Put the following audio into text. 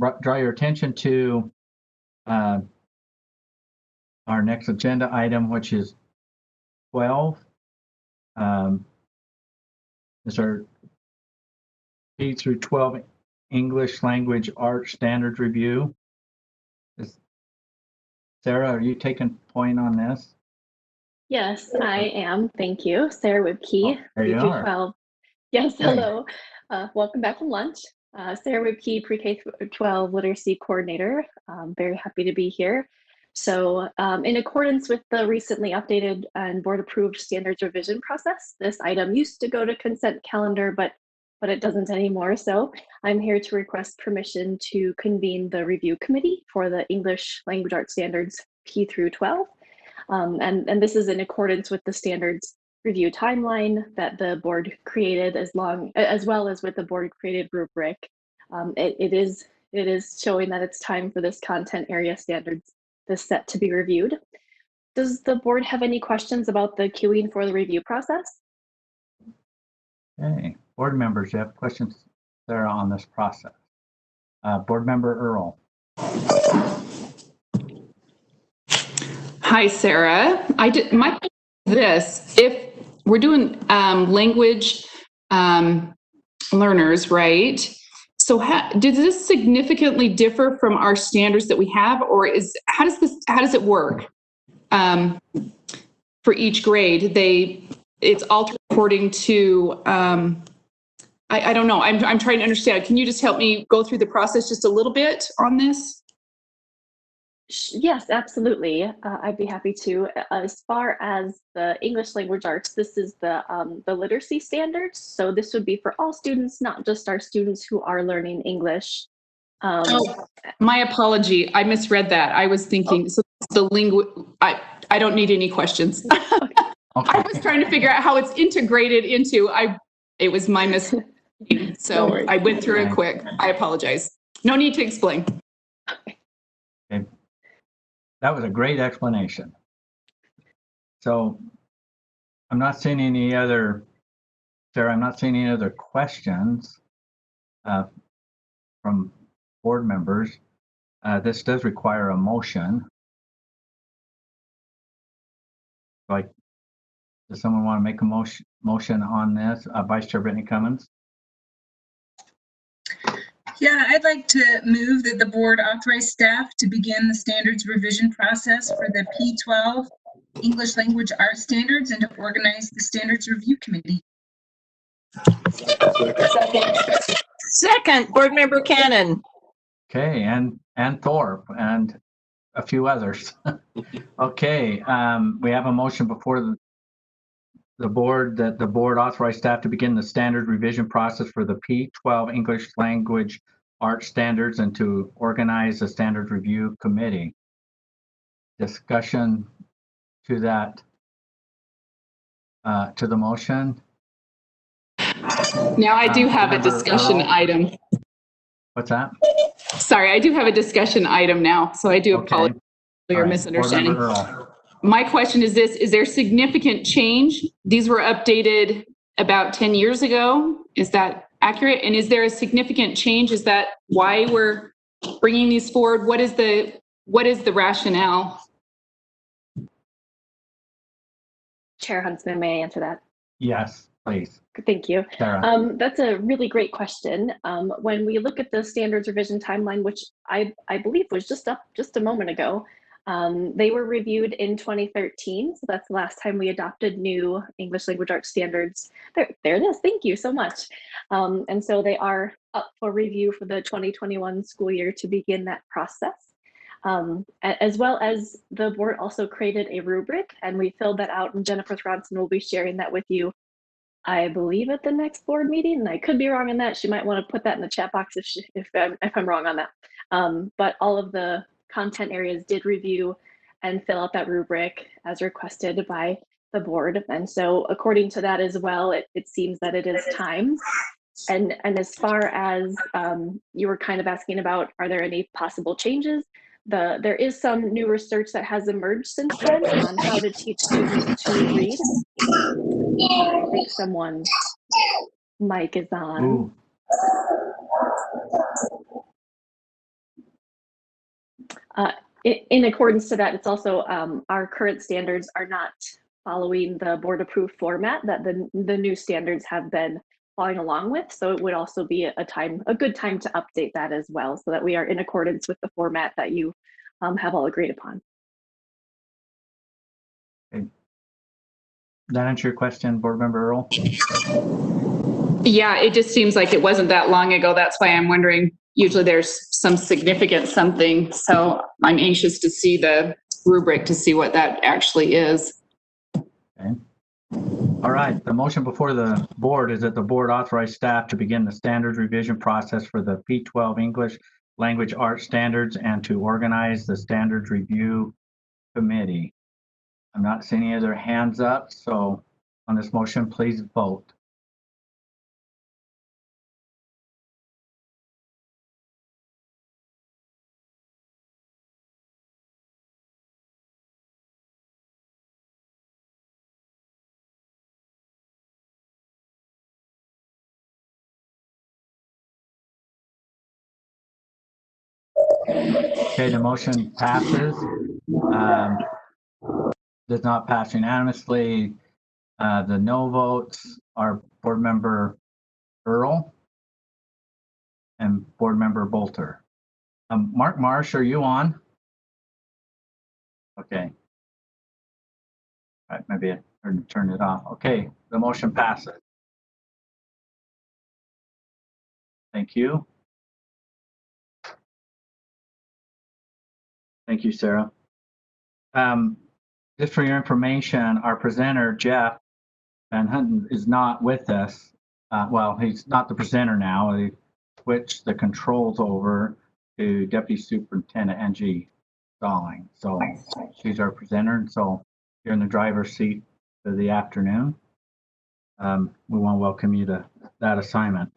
draw your attention to our next agenda item, which is 12. Is our K through 12 English Language Arts Standards Review. Sarah, are you taking point on this? Yes, I am. Thank you. Sarah Wibke, there you are. 12. Yes, hello. Welcome back from lunch. Sarah Wibke, Pre-K 12 Literacy Coordinator. Very happy to be here. So in accordance with the recently updated and board-approved standards revision process, this item used to go to consent calendar, but it doesn't anymore. So I'm here to request permission to convene the review committee for the English Language Arts Standards P through 12. And this is in accordance with the standards review timeline that the board created, as well as with the board created rubric. It is showing that it's time for this content area standards, this set to be reviewed. Does the board have any questions about the queuing for the review process? Okay, board members, you have questions there on this process? Board member Earl. Hi, Sarah. My question is this: if we're doing language learners, right? So does this significantly differ from our standards that we have, or how does it work for each grade? It's altered according to I don't know. I'm trying to understand. Can you just help me go through the process just a little bit on this? Yes, absolutely. I'd be happy to. As far as the English language arts, this is the literacy standards. So this would be for all students, not just our students who are learning English. My apology. I misread that. I was thinking, so the I don't need any questions. Okay. I was trying to figure out how it's integrated into, it was my mistake. So No I went through it quick. I apologize. No need to explain. Okay. That was a great explanation. So I'm not seeing any other, Sarah, I'm not seeing any other questions from board members. This does require a motion. Does someone want to make a motion on this? Vice Chair Brittany Cummins? Yeah, I'd like to move that the board authorize staff to begin the standards revision process for the P12 English Language Arts Standards and to organize the standards review committee. Second, board member Cannon. Okay, and Thorpe and a few others. Okay, we have a motion before the board that the board authorize staff to begin the standard revision process for the P12 English Language Arts Standards and to organize a standard review committee. Discussion to that, to the motion. Now I do have a discussion item. What's that? Sorry, I do have a discussion item now, so I do apologize for your misunderstanding. My question is this: is there significant change? These were updated about 10 years ago. Is that accurate? And is there a significant change? Is that why we're bringing these forward? What is the rationale? Chair Huntsman, may I answer that? Yes, please. Thank you. Sarah. That's a really great question. When we look at the standards revision timeline, which I believe was just up just a moment ago, they were reviewed in 2013. So that's the last time we adopted new English language arts standards. There it is. Thank you so much. And so they are up for review for the 2021 school year to begin that process. As well as the board also created a rubric and we filled that out, and Jennifer Thronson will be sharing that with you, I believe, at the next board meeting. And I could be wrong on that. She might want to put that in the chat box if I'm wrong on that. But all of the content areas did review and fill out that rubric as requested by the board. And so according to that as well, it seems that it is time. And as far as you were kind of asking about, are there any possible changes? There is some new research that has emerged since then on how to teach students to read. I think someone's mic is on. Ooh. In accordance to that, it's also our current standards are not following the board approved format that the new standards have been following along with. So it would also be a good time to update that as well, so that we are in accordance with the format that you have all agreed upon. Okay. That answer your question, Board Member Earl? Yeah, it just seems like it wasn't that long ago. That's why I'm wondering, usually there's some significant something. So I'm anxious to see the rubric to see what that actually is. Okay. All right, the motion before the board is that the board authorize staff to begin the standards revision process for the P12 English Language Arts Standards and to organize the standards review committee. I'm not seeing any other hands up, so on this motion, please vote. Okay, the motion passes. Does not pass unanimously. The no votes are Board Member Earl and Board Member Bolter. Mark Marsh, are you on? Okay. All right, maybe I turn it off. Okay, the motion passes. Thank you. Thank you, Sarah. Just for your information, our presenter, Jeff Van Hunten, is not with us. Well, he's not the presenter now. He switched the controls over to Deputy Superintendent Angie Stalling. So she's our presenter, and so you're in the driver's seat for the afternoon. We want to welcome you to that assignment.